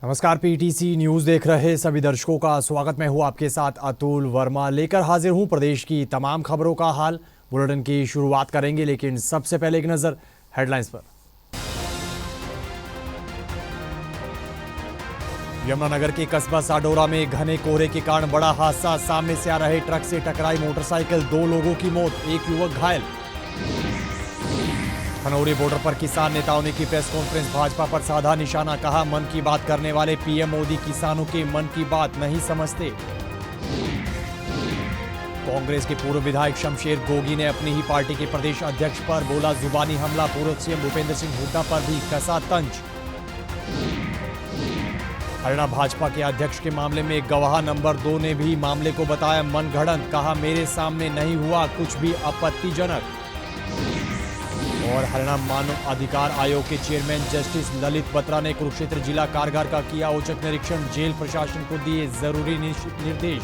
नमस्कार, PTC news देख रहे सभी दर्शकों का स्वागत। मैं हूं आपके साथ अतुल वर्मा, लेकर हाजिर हूं प्रदेश की तमाम खबरों का हाल। बुलेटिन की शुरुआत करेंगे, लेकिन सबसे पहले एक नजर हेडलाइंस पर। यमुनानगर के कस्बा साडोरा में घने कोहरे के कारण बड़ा हादसा। सामने से आ रहे ट्रक से टकराई मोटरसाइकिल, 2 लोगों की मौत, 1 युवक घायल। खनौरी बॉर्डर पर किसान नेताओं ने की प्रेस कॉन्फ्रेंस, भाजपा पर साधा निशाना। कहा, मन की बात करने वाले पीएम मोदी किसानों के मन की बात नहीं समझते। कांग्रेस के पूर्व विधायक शमशेर गोगी ने अपनी ही पार्टी के प्रदेश अध्यक्ष पर बोला जुबानी हमला। पूर्व सीएम भूपेंद्र सिंह हुड्डा पर भी कसा तंज। हरियाणा भाजपा के अध्यक्ष के मामले में गवाह नंबर 2 ने भी मामले को बताया मनगढ़ंत। कहा, मेरे सामने नहीं हुआ कुछ भी आपत्तिजनक। और हरियाणा मानव अधिकार आयोग के चेयरमैन जस्टिस ललित बत्रा ने कुरुक्षेत्र जिला कारागार का किया औचक निरीक्षण। जेल प्रशासन को दिए जरूरी निर्देश।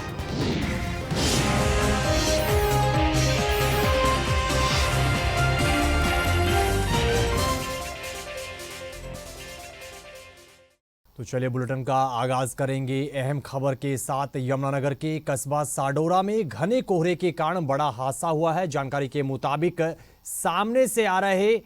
तो चलिए बुलेटिन का आगाज करेंगे अहम खबर के साथ। यमुनानगर के कस्बा साडोरा में घने कोहरे के कारण बड़ा हादसा हुआ है। जानकारी के मुताबिक सामने से आ रहे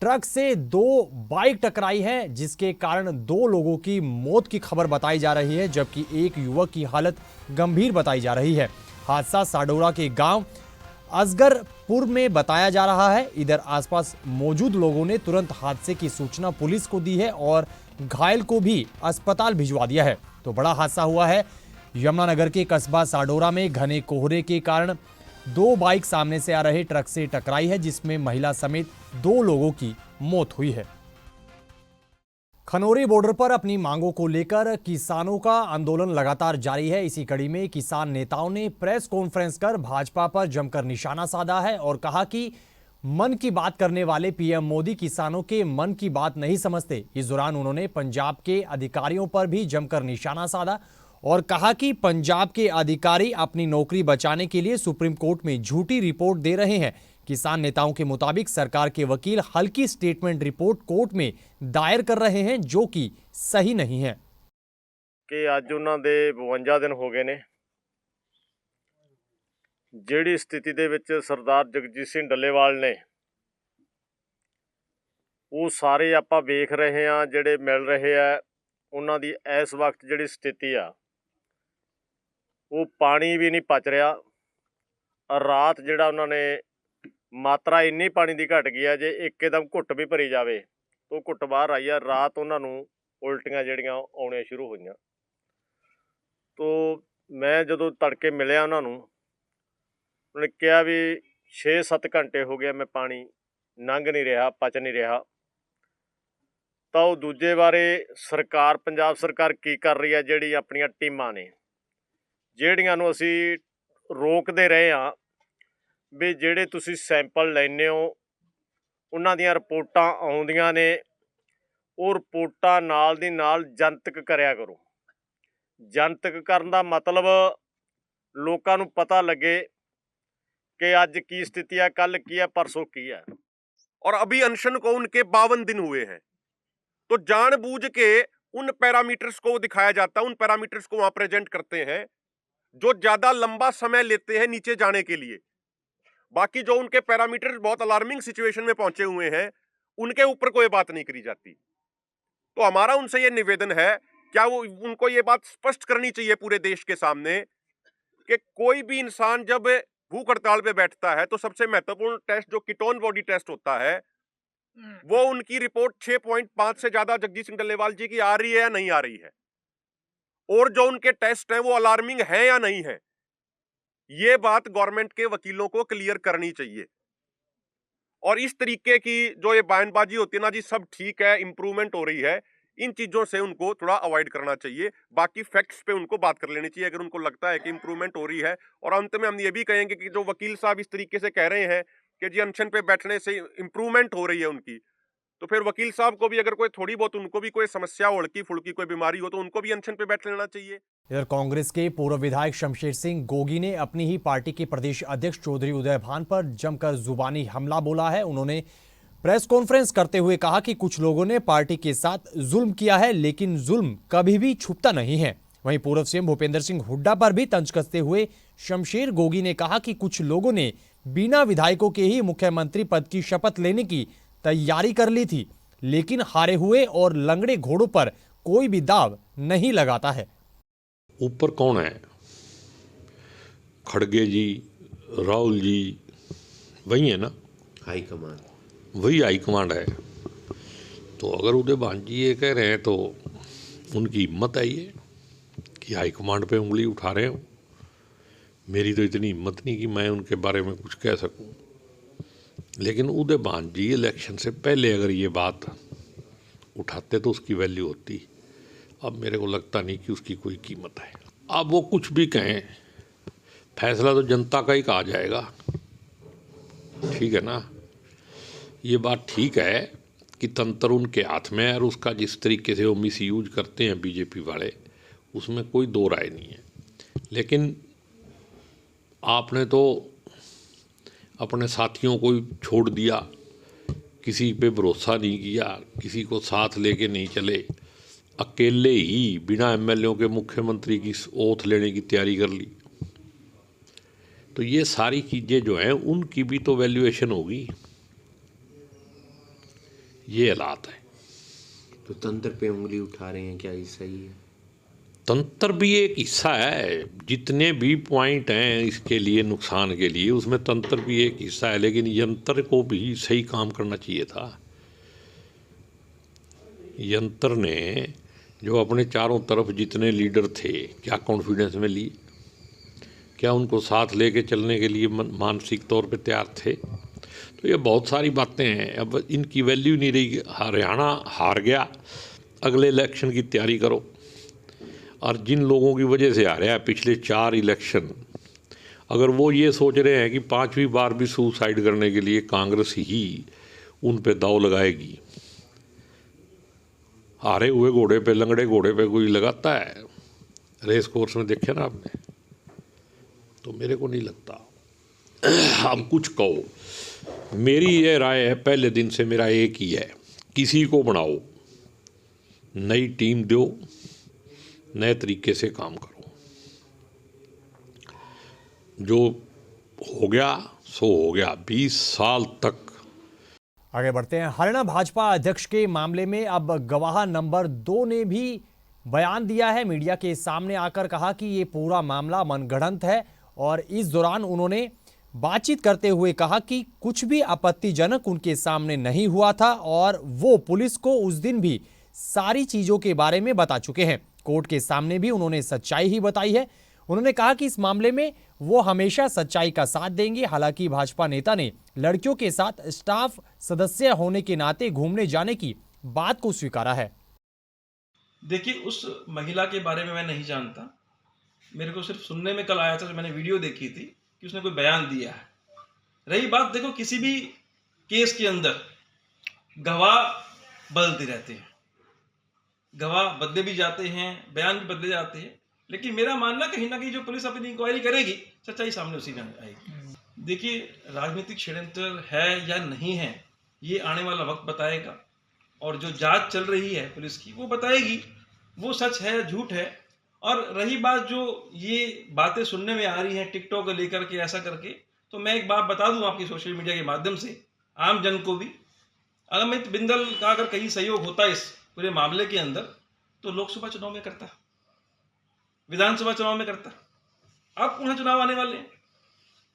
ट्रक से 2 बाइक टकराई है, जिसके कारण 2 लोगों की मौत की खबर बताई जा रही है, जबकि 1 युवक की हालत गंभीर बताई जा रही है। हादसा साडोरा के गांव असगरपुर में बताया जा रहा है। इधर आसपास मौजूद लोगों ने तुरंत हादसे की सूचना पुलिस को दी है और घायल को भी अस्पताल भिजवा दिया है। तो बड़ा हादसा हुआ है यमुनानगर के कस्बा साडोरा में। घने कोहरे के कारण 2 बाइक सामने से आ रहे ट्रक से टकराई है, जिसमें महिला समेत 2 लोगों की मौत हुई है। खनौरी बॉर्डर पर अपनी मांगों को लेकर किसानों का आंदोलन लगातार जारी है। इसी कड़ी में किसान नेताओं ने प्रेस कॉन्फ्रेंस कर भाजपा पर जमकर निशाना साधा है और कहा कि मन की बात करने वाले पीएम मोदी किसानों के मन की बात नहीं समझते। इस दौरान उन्होंने पंजाब के अधिकारियों पर भी जमकर निशाना साधा और कहा कि पंजाब के अधिकारी अपनी नौकरी बचाने के लिए सुप्रीम कोर्ट में झूठी रिपोर्ट दे रहे हैं। किसान नेताओं के मुताबिक सरकार के वकील हल्की स्टेटमेंट रिपोर्ट कोर्ट में दायर कर रहे हैं, जो कि सही नहीं है। कि ਅੱਜ ਉਹਨਾਂ ਦੇ 52 ਦਿਨ ਹੋ ਗਏ ਨੇ ਜਿਹੜੀ ਸਥਿਤੀ ਦੇ ਵਿੱਚ ਸਰਦਾਰ ਜਗਜੀਤ ਸਿੰਘ ਡੱਲੇਵਾਲ ਨੇ ਉਹ ਸਾਰੇ ਆਪਾਂ ਵੇਖ ਰਹੇ ਆ, ਜਿਹੜੇ ਮਿਲ ਰਹੇ ਆ ਉਹਨਾਂ ਦੀ ਇਸ ਵਕਤ ਜਿਹੜੀ ਸਥਿਤੀ ਆ ਉਹ ਪਾਣੀ ਵੀ ਨਹੀਂ ਪਚ ਰਿਹਾ। ਰਾਤ ਜਿਹੜਾ ਉਹਨਾਂ ਨੇ ਮਾਤਰਾ ਇੰਨੀ ਪਾਣੀ ਦੀ ਘਟ ਗਈ ਆ, ਜੇ ਇੱਕਦਮ ਘੁੱਟ ਵੀ ਭਰੀ ਜਾਵੇ ਉਹ ਘੁੱਟ ਬਾਹਰ ਆਈ ਆ। ਰਾਤ ਉਹਨਾਂ ਨੂੰ ਉਲਟੀਆਂ ਜਿਹੜੀਆਂ ਆਉਣੀਆਂ ਸ਼ੁਰੂ ਹੋਈਆਂ। तो मैं जो तड़के मिलिया उन्होंने कहा भी 6-7 घंटे हो गए मैं पानी लंघ नहीं रहा, पच नहीं रहा। तो दूजे बारे सरकार पंजाब सरकार की कर रही है, जिहड़ी अपनियां टीमां ने जिहड़ियां नूं असीं रोकते रहे हाँ भी जिहड़े तुसीं सैंपल लैंदे हो उन्हां दीयां रिपोर्टां आउंदियां ने, वो रिपोर्टां नाल दी नाल जनतक करिया करो। जनतक करन दा मतलब लोकां नूं पता लगे कि अज की स्थिति है, कल की है, परसों की है। और अभी अनशन को उनके 52 दिन हुए हैं, तो जानबूझ के उन पैरामीटर्स को दिखाया जाता है, उन पैरामीटर्स को वहां प्रेजेंट करते हैं जो ज्यादा लंबा समय लेते हैं नीचे जाने के लिए। बाकी जो उनके पैरामीटर्स बहुत अलार्मिंग सिचुएशन में पहुंचे हुए हैं, उनके ऊपर कोई बात नहीं करी जाती। तो हमारा उनसे यह निवेदन है, क्या वो उनको ये बात स्पष्ट करनी चाहिए पूरे देश के सामने कि कोई भी इंसान जब भूख हड़ताल पे बैठता है तो सबसे महत्वपूर्ण टेस्ट जो कीटोन बॉडी टेस्ट होता है, वो उनकी रिपोर्ट 6.5 से ज्यादा जगजीत सिंह डल्लेवाल जी की आ रही है या नहीं आ रही है, और जो उनके टेस्ट हैं वो अलार्मिंग है या नहीं है। ये बात गवर्नमेंट के वकीलों को क्लियर करनी चाहिए। और इस तरीके की जो ये बयानबाजी होती है ना जी, सब ठीक है, इंप्रूवमेंट हो रही है, इन चीजों से उनको थोड़ा अवॉइड करना चाहिए। बाकी फैक्ट्स पे उनको बात कर लेनी चाहिए अगर उनको लगता है कि इंप्रूवमेंट हो रही है। और अंत में हम ये भी कहेंगे कि जो वकील साहब इस तरीके से कह रहे हैं कि जी अनशन पे बैठने से इंप्रूवमेंट हो रही है उनकी, तो फिर वकील साहब को भी अगर कोई थोड़ी बहुत उनको भी कोई समस्या, उड़की फुड़की कोई बीमारी हो, तो उनको भी अनशन पे बैठ लेना चाहिए। इधर कांग्रेस के पूर्व विधायक शमशेर सिंह गोगी ने अपनी ही पार्टी के प्रदेश अध्यक्ष चौधरी उदय भान पर जमकर जुबानी हमला बोला है। उन्होंने प्रेस कॉन्फ्रेंस करते हुए कहा कि कुछ लोगों ने पार्टी के साथ जुल्म किया है, लेकिन जुल्म कभी भी छुपता नहीं है। वहीं पूर्व सीएम भूपेंद्र सिंह हुड्डा पर भी तंज कसते हुए शमशेर गोगी ने कहा कि कुछ लोगों ने बिना विधायकों के ही मुख्यमंत्री पद की शपथ लेने की तैयारी कर ली थी, लेकिन हारे हुए और लंगड़े घोड़ों पर कोई भी दाव नहीं लगाता है। ऊपर कौन है? खड़गे जी, राहुल जी, वही है ना, हाईकमान। वही हाईकमांड है। तो अगर उदय भान जी ये कह रहे हैं तो उनकी हिम्मत है ये कि हाईकमांड पे उंगली उठा रहे हो। मेरी तो इतनी हिम्मत नहीं कि मैं उनके बारे में कुछ कह सकूं। लेकिन उदय भान जी इलेक्शन से पहले अगर ये बात उठाते तो उसकी वैल्यू होती। अब मेरे को लगता नहीं कि उसकी कोई कीमत है। अब वो कुछ भी कहें, फैसला तो जनता का ही कहा जाएगा, ठीक है ना। ये बात ठीक है कि तंत्र उनके हाथ में है और उसका जिस तरीके से वो मिस यूज करते हैं बीजेपी वाले, उसमें कोई दो राय नहीं है। लेकिन आपने तो अपने साथियों को ही छोड़ दिया, किसी पे भरोसा नहीं किया, किसी को साथ लेके नहीं चले, अकेले ही बिना एमएलए के मुख्यमंत्री की ओथ लेने की तैयारी कर ली। तो ये सारी चीज़ें जो हैं उनकी भी तो वैल्यूएशन होगी। ये हालात है। तो तंत्र पे उंगली उठा रहे हैं, क्या ये सही है? तंत्र भी एक हिस्सा है। जितने भी पॉइंट हैं इसके लिए, नुकसान के लिए, उसमें तंत्र भी एक हिस्सा है। लेकिन यंत्र को भी सही काम करना चाहिए था। यंत्र ने जो अपने चारों तरफ जितने लीडर थे, क्या कॉन्फिडेंस में लिए? क्या उनको साथ लेके चलने के लिए मानसिक तौर पे तैयार थे? तो ये बहुत सारी बातें हैं। अब इनकी वैल्यू नहीं रही। हरियाणा हार गया, अगले इलेक्शन की तैयारी करो। और जिन लोगों की वजह से हारा है पिछले 4 इलेक्शन, अगर वो ये सोच रहे हैं कि 5वीं बार भी सुसाइड करने के लिए कांग्रेस ही उन पे दाव लगाएगी, हारे हुए घोड़े पे, लंगड़े घोड़े पे कोई लगाता है? रेस कोर्स में देखा ना आपने? तो मेरे को नहीं लगता। अब कुछ कहो, मेरी ये राय है, पहले दिन से मेरा एक ही है, किसी को बनाओ, नई टीम दो, नए तरीके से काम करो। जो हो गया सो हो गया। 20 साल तक। आगे बढ़ते हैं। हरियाणा भाजपा अध्यक्ष के मामले में अब गवाह नंबर 2 ने भी बयान दिया है। मीडिया के सामने आकर कहा कि ये पूरा मामला मनगढ़ंत है और इस दौरान उन्होंने बातचीत करते हुए कहा कि कुछ भी आपत्तिजनक उनके सामने नहीं हुआ था और वो पुलिस को उस दिन भी सारी चीजों के बारे में बता चुके हैं। कोर्ट के सामने भी उन्होंने सच्चाई ही बताई है। उन्होंने कहा कि इस मामले में वो हमेशा सच्चाई का साथ देंगे। हालांकि भाजपा नेता ने लड़कियों के साथ स्टाफ सदस्य होने के नाते घूमने जाने की बात को स्वीकारा है। देखिए, उस महिला के बारे में मैं नहीं जानता। मेरे को सिर्फ सुनने में कल आया था, मैंने वीडियो देखी थी कि उसने कोई बयान दिया है। रही बात, देखो, किसी भी केस के अंदर गवाह बदलते रहते हैं, गवाह बदले भी जाते हैं, बयान भी बदले जाते हैं। लेकिन मेरा मानना कहीं ना कहीं जो पुलिस अपनी इंक्वायरी करेगी, सच्चाई सामने उसी में आएगी। देखिए, राजनीतिक षड्यंत्र है या नहीं है, ये आने वाला वक्त बताएगा। और जो जांच चल रही है पुलिस की, वो बताएगी वो सच है या झूठ है। और रही बात जो ये बातें सुनने में आ रही हैं टिकटॉक को लेकर के, ऐसा करके, तो मैं एक बात बता दूं आपकी सोशल मीडिया के माध्यम से आम जन को भी, अमित बिंदल का अगर कहीं सहयोग होता इस पूरे मामले के अंदर, तो लोकसभा चुनाव में करता, विधानसभा चुनाव में करता। अब पुनः चुनाव आने वाले हैं,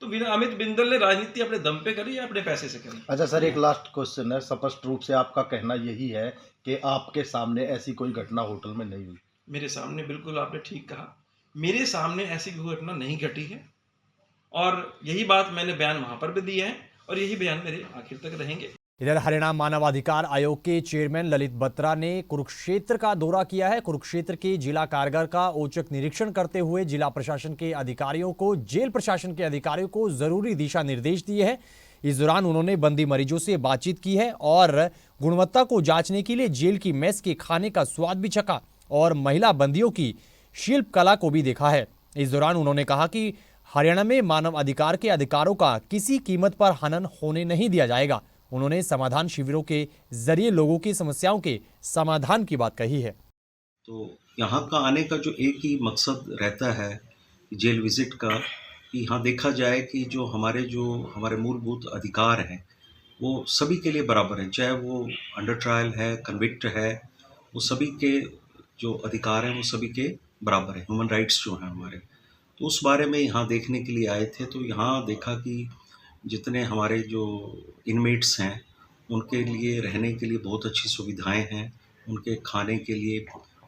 तो अमित बिंदल ने राजनीति अपने दम पे करी या अपने पैसे से करी? अच्छा सर, एक लास्ट क्वेश्चन है। स्पष्ट रूप से आपका कहना यही है कि आपके सामने ऐसी कोई घटना होटल में नहीं हुई? मेरे सामने, बिल्कुल आपने ठीक कहा, मेरे सामने ऐसी कोई घटना नहीं घटी है। और यही बात मैंने बयान वहां पर भी दिया है और यही बयान मेरे आखिर तक रहेंगे। इधर हरियाणा मानवाधिकार आयोग के चेयरमैन ललित बत्रा ने कुरुक्षेत्र का दौरा किया है। कुरुक्षेत्र के जिला कारागार का औचक निरीक्षण करते हुए जिला प्रशासन के अधिकारियों को, जेल प्रशासन के अधिकारियों को जरूरी दिशा निर्देश दिए हैं। इस दौरान उन्होंने बंदी मरीजों से बातचीत की है और गुणवत्ता को जांचने के लिए जेल की मेस के खाने का स्वाद भी चखा और महिला बंदियों की शिल्प कला को भी देखा है। इस दौरान उन्होंने कहा कि हरियाणा में मानव अधिकार के अधिकारों का किसी कीमत पर हनन होने नहीं दिया जाएगा। उन्होंने समाधान शिविरों के जरिए लोगों की समस्याओं के समाधान की बात कही है। तो यहाँ का आने का जो एक ही मकसद रहता है जेल विज़िट का, कि यहाँ देखा जाए कि जो हमारे मूलभूत अधिकार हैं वो सभी के लिए बराबर हैं, चाहे वो अंडर ट्रायल है, कन्विक्ट है, वो सभी के जो अधिकार हैं वो सभी के बराबर हैं, ह्यूमन राइट्स जो हैं हमारे। तो उस बारे में यहाँ देखने के लिए आए थे। तो यहाँ देखा कि जितने हमारे जो इनमेट्स हैं उनके लिए रहने के लिए बहुत अच्छी सुविधाएं हैं, उनके खाने के लिए,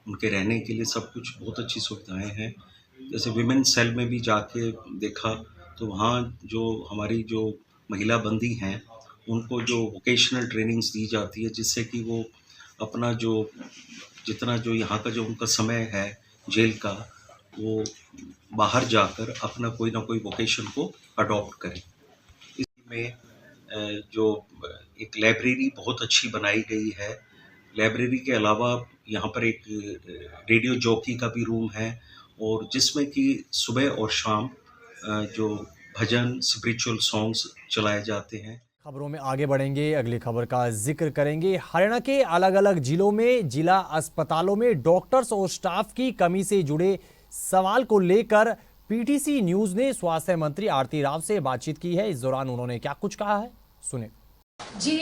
उनके रहने के लिए सब कुछ बहुत अच्छी सुविधाएं हैं। जैसे विमेन सेल में भी जाके देखा तो वहाँ जो हमारी जो महिला बंदी हैं उनको जो वोकेशनल ट्रेनिंग्स दी जाती है, जिससे कि वो अपना जो जितना जो यहाँ का जो उनका समय है जेल का, वो बाहर जाकर अपना कोई ना कोई वोकेशन को अडॉप्ट करें। इसमें जो एक लाइब्रेरी बहुत अच्छी बनाई गई है। लाइब्रेरी के अलावा यहाँ पर एक रेडियो जॉकी का भी रूम है, और जिसमें कि सुबह और शाम जो भजन स्पिरिचुअल सॉन्ग्स चलाए जाते हैं। खबरों में आगे बढ़ेंगे, अगली खबर का जिक्र करेंगे। हरियाणा के अलग अलग जिलों में जिला अस्पतालों में डॉक्टर्स और स्टाफ की कमी से जुड़े सवाल को लेकर पीटीसी न्यूज ने स्वास्थ्य मंत्री आरती राव से बातचीत की है। इस दौरान उन्होंने क्या कुछ कहा है, सुने। जी,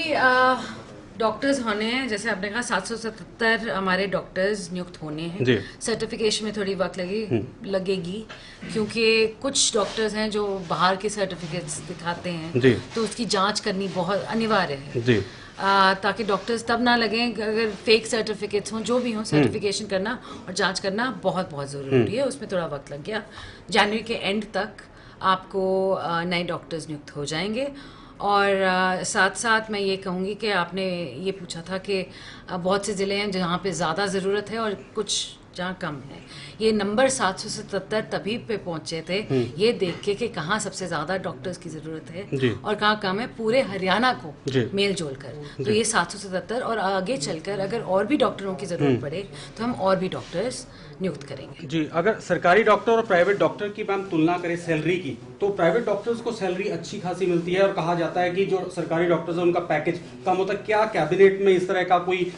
डॉक्टर्स होने हैं, जैसे आपने कहा 777 हमारे डॉक्टर्स नियुक्त होने हैं। सर्टिफिकेशन में थोड़ी वक्त लगेगी क्योंकि कुछ डॉक्टर्स हैं जो बाहर के सर्टिफिकेट्स दिखाते हैं, तो उसकी जांच करनी बहुत अनिवार्य है ताकि डॉक्टर्स तब ना लगें अगर फेक सर्टिफिकेट्स हों, जो भी हों, सर्टिफिकेशन करना और जांच करना बहुत बहुत ज़रूरी है। उसमें थोड़ा वक्त लग गया। जनवरी के एंड तक आपको नए डॉक्टर्स नियुक्त हो जाएंगे। और साथ साथ मैं ये कहूँगी कि आपने ये पूछा था कि बहुत से ज़िले हैं जहाँ पे ज़्यादा ज़रूरत है और कुछ जहाँ कम है। ये नंबर 777 तभी पे पहुँचे थे ये देख के कि कहाँ सबसे ज़्यादा डॉक्टर्स की ज़रूरत है और कहाँ कम है, पूरे हरियाणा को मेल जोल कर। तो ये 777 और आगे चलकर अगर और भी डॉक्टरों की ज़रूरत पड़े तो हम और भी डॉक्टर्स नियुक्त करेंगे। जी, अगर सरकारी डॉक्टर और प्राइवेट डॉक्टर की मैम तुलना करें सैलरी की, तो प्राइवेट डॉक्टर्स को सैलरी अच्छी खासी मिलती है और कहा जाता है कि जो सरकारी डॉक्टर्स हैं उनका पैकेज कम होता है। क्या कैबिनेट में इस तरह का कोई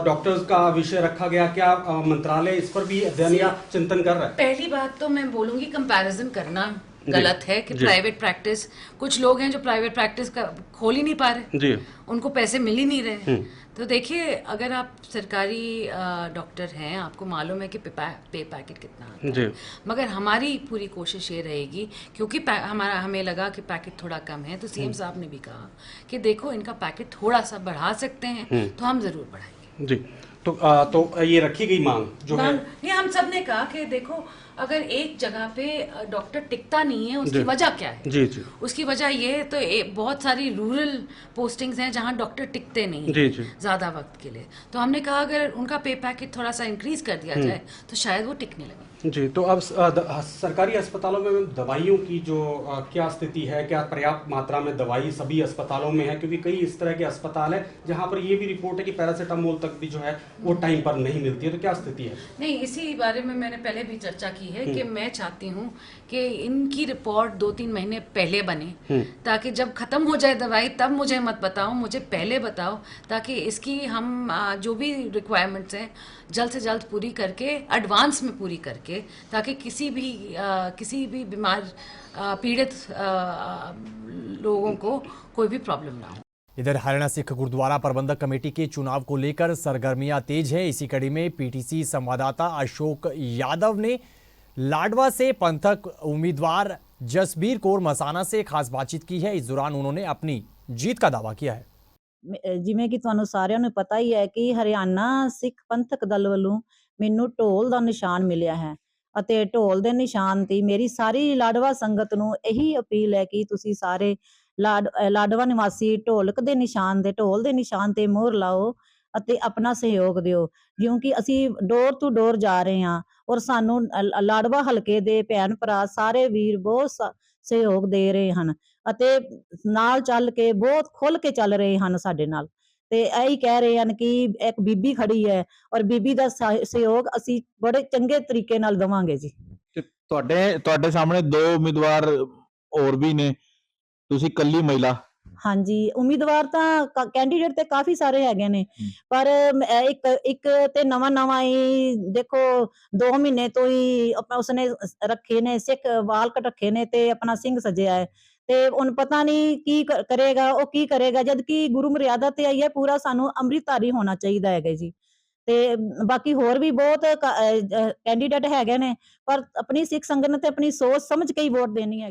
डॉक्टर्स का विषय रखा गया? क्या मंत्रालय इस पर भी अध्ययन या चिंतन कर रहा है? पहली बात तो मैं बोलूंगी कंपैरिजन करना गलत है कि प्राइवेट प्रैक्टिस, कुछ लोग हैं जो प्राइवेट प्रैक्टिस का खोल ही नहीं पा रहे, उनको पैसे मिल ही नहीं रहे। तो देखिए, अगर आप सरकारी डॉक्टर हैं, आपको मालूम है कि पे पैकेट कितना आता है, मगर हमारी पूरी कोशिश ये रहेगी, क्योंकि हमें लगा कि पैकेट थोड़ा कम है, तो सीएम साहब ने भी कहा कि देखो इनका पैकेट थोड़ा सा बढ़ा सकते हैं, तो हम जरूर बढ़ाएंगे। जी, तो ये रखी गई मांग जो है, ये हम सब ने कहा कि देखो अगर एक जगह पे डॉक्टर टिकता नहीं है, उसकी वजह क्या है? जी। उसकी वजह ये है, तो बहुत सारी रूरल पोस्टिंग्स हैं जहां डॉक्टर टिकते नहीं हैं ज्यादा वक्त के लिए। तो हमने कहा अगर उनका पे पैकेट थोड़ा सा इंक्रीज कर दिया जाए तो शायद वो टिकने लगे। जी, तो अब सरकारी अस्पतालों में दवाइयों की जो क्या स्थिति है? क्या पर्याप्त मात्रा में दवाई सभी अस्पतालों में है? क्योंकि कई इस तरह के अस्पताल है जहां पर ये भी रिपोर्ट है कि पैरासीटामोल तक भी जो है वो टाइम पर नहीं मिलती है। तो क्या स्थिति है? नहीं, इसी बारे में मैंने पहले भी चर्चा की है कि मैं चाहती हूँ कि इनकी रिपोर्ट 2-3 महीने पहले बने, ताकि जब खत्म हो जाए दवाई तब मुझे मत बताओ, मुझे पहले बताओ, ताकि इसकी हम जो भी रिक्वायरमेंट्स हैं जल्द से जल्द पूरी करके, एडवांस में पूरी करके, ताकि किसी भी बीमार पीड़ित लोगों को कोई भी प्रॉब्लम ना हो। इधर हरियाणा सिख गुरुद्वारा प्रबंधक कमेटी के चुनाव को लेकर सरगर्मियां तेज है। इसी कड़ी में पीटीसी संवाददाता अशोक यादव ने लाडवा से पंथक उम्मीदवार जसबीर कौर मसाना से खास बातचीत की है। इस दौरान उन्होंने अपनी जीत का दावा किया है। ਜਿਵੇਂ ਕਿ ਤੁਹਾਨੂੰ ਸਾਰਿਆਂ ਨੂੰ ਪਤਾ ਹੀ ਹੈ ਕਿ ਹਰਿਆਣਾ ਸਿੱਖ ਪੰਥਕ ਦਲ ਵੱਲੋਂ ਮੈਨੂੰ ਢੋਲ ਦਾ ਨਿਸ਼ਾਨ ਮਿਲਿਆ ਹੈ ਅਤੇ ਢੋਲ ਦੇ ਨਿਸ਼ਾਨ ਤੇ ਮੇਰੀ ਸਾਰੀ ਲਾਡਵਾ ਸੰਗਤ ਨੂੰ ਇਹੀ ਅਪੀਲ ਹੈ ਕਿ ਤੁਸੀਂ ਸਾਰੇ ਲਾਡਵਾ ਨਿਵਾਸੀ ਢੋਲ ਦੇ ਨਿਸ਼ਾਨ ਤੇ ਮੋਹਰ ਲਾਓ ਅਤੇ ਆਪਣਾ ਸਹਿਯੋਗ ਦਿਓ, ਕਿਉਂਕਿ ਅਸੀਂ ਡੋਰ ਟੂ ਡੋਰ ਜਾ ਰਹੇ ਹਾਂ ਔਰ ਸਾਨੂੰ ਲਾਡਵਾ ਹਲਕੇ ਦੇ ਭੈਣ ਭਰਾ ਸਾਰੇ ਵੀਰ ਬਹੁਤ ਸਹਿਯੋਗ ਦੇ ਰਹੇ ਹਨ ਅਤੇ ਨਾਲ ਚੱਲ ਕੇ ਬਹੁਤ ਖੁੱਲ ਕੇ ਚੱਲ ਰਹੇ ਹਨ ਸਾਡੇ ਨਾਲ, ਤੇ ਇਹੀ ਕਹਿ ਰਹੇ ਹਨ ਕਿ ਇੱਕ ਬੀਬੀ ਖੜੀ ਹੈ ਔਰ ਬੀਬੀ ਦਾ ਸਹਿਯੋਗ ਅਸੀਂ ਬੜੇ ਚੰਗੇ ਤਰੀਕੇ ਨਾਲ ਦੇਵਾਂਗੇ ਜੀ। ਤੁਹਾਡੇ ਸਾਹਮਣੇ 2 ਉਮੀਦਵਾਰ ਹੋਰ ਵੀ ਨੇ, ਤੁਸੀਂ ਇਕੱਲੀ ਮਹਿਲਾ, ਹਾਂਜੀ ਉਮੀਦਵਾਰ ਤਾਂ ਕੈਂਡੀਡੇਟ ਤੇ ਕਾਫੀ ਸਾਰੇ ਹੈਗੇ ਨੇ ਪਰ ਇੱਕ ਤੇ ਨਵਾਂ ਹੀ ਦੇਖੋ 2 ਮਹੀਨੇ ਤੋਂ ਹੀ ਆਪਣਾ ਉਸਨੇ ਰੱਖੇ ਨੇ ਸਿੱਖ ਵਾਲ ਕਟ ਰੱਖੇ ਨੇ ਤੇ ਆਪਣਾ ਸਿੰਘ ਸਜਿਆ ਹੈ ਤੇ ਹੁਣ ਪਤਾ ਨਹੀਂ ਕੀ ਕਰੇਗਾ ਉਹ ਕੀ ਕਰੇਗਾ ਜਦ ਕਿ ਗੁਰੂ ਮਰਿਆਦਾ ਤੇ ਆਈ ਹੈ ਪੂਰਾ ਸਾਨੂੰ ਅੰਮ੍ਰਿਤਧਾਰੀ ਹੋਣਾ ਚਾਹੀਦਾ ਹੈਗਾ ਜੀ ਤੇ ਬਾਕੀ ਹੋਰ ਵੀ ਬਹੁਤ ਕੈਂਡੀਡੇਟ ਹੈਗੇ ਨੇ ਪਰ ਆਪਣੀ ਸਿੱਖ ਸੰਗਤ ਨੇ ਤੇ ਆਪਣੀ ਸੋਚ समझ के ही वोट देनी है।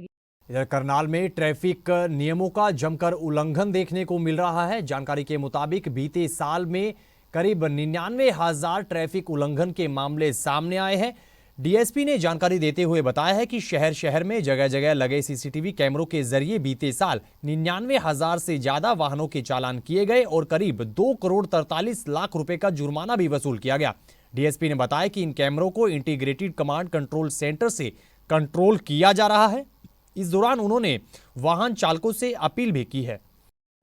इधर करनाल में ट्रैफिक नियमों का जमकर उल्लंघन देखने को मिल रहा है। जानकारी के मुताबिक बीते साल में करीब 99,000 ट्रैफिक उल्लंघन के मामले सामने आए हैं। डीएसपी ने जानकारी देते हुए बताया है कि शहर शहर में जगह जगह लगे सीसीटीवी कैमरों के जरिए बीते साल 99,000 से ज्यादा वाहनों के चालान किए गए और करीब 2 करोड़ 43 लाख रुपए का जुर्माना भी वसूल किया गया। डीएसपी ने बताया कि इन कैमरों को इंटीग्रेटेड कमांड कंट्रोल सेंटर से कंट्रोल किया जा रहा है। इस दौरान उन्होंने वाहन चालकों से अपील भी की है।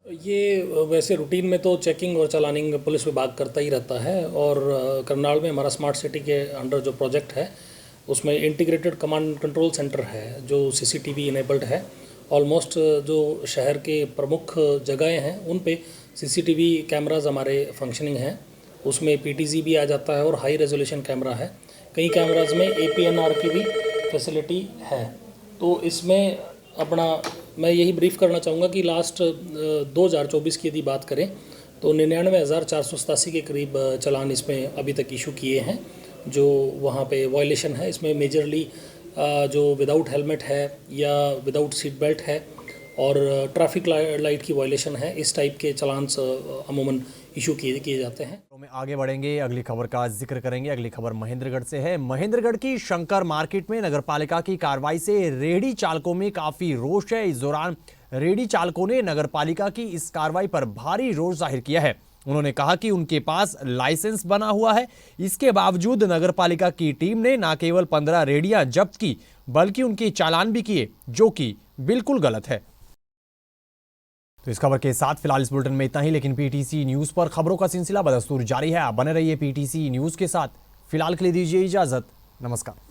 ये वैसे रूटीन में तो चेकिंग और चालानिंग पुलिस विभाग करता ही रहता है और करनाल में हमारा स्मार्ट सिटी के अंडर जो प्रोजेक्ट है उसमें इंटीग्रेटेड कमांड कंट्रोल सेंटर है जो सीसीटीवी इनेबल्ड है। ऑलमोस्ट जो शहर के प्रमुख जगहें हैं उन पे सीसीटीवी कैमराज हमारे फंक्शनिंग हैं। उसमें पीटीजी भी आ जाता है और हाई रेजोल्यूशन कैमरा है। कई कैमराज में APNR की भी फैसिलिटी है। तो इसमें अपना मैं यही ब्रीफ करना चाहूँगा कि लास्ट 2024 की यदि बात करें तो 99,487 के करीब चालान इसमें अभी तक इशू किए हैं जो वहाँ पे वायलेशन है। इसमें मेजरली जो विदाउट हेलमेट है या विदाउट सीट बेल्ट है और ट्रैफिक लाइट की वायलेशन है, इस टाइप के चालान्स अमूमन इशू किए जाते हैं। में आगे बढ़ेंगे, अगली खबर का जिक्र करेंगे। अगली खबर महेंद्रगढ़ से है। महेंद्रगढ़ की शंकर मार्केट में नगरपालिका की कार्रवाई से रेहड़ी चालकों में काफी रोष है। इस दौरान रेहड़ी चालकों ने नगरपालिका की इस कार्रवाई पर भारी रोष जाहिर किया है। उन्होंने कहा कि उनके पास लाइसेंस बना हुआ है, इसके बावजूद नगरपालिका की टीम ने न केवल 15 रेहड़ियां जब्त की बल्कि उनके चालान भी किए, जो कि बिल्कुल गलत है। तो इस खबर के साथ फिलहाल इस बुलेटिन में इतना ही, लेकिन पीटीसी न्यूज पर खबरों का सिलसिला बदस्तूर जारी है। आप बने रहिए पीटीसी न्यूज के साथ। फिलहाल के लिए दीजिए इजाजत। नमस्कार।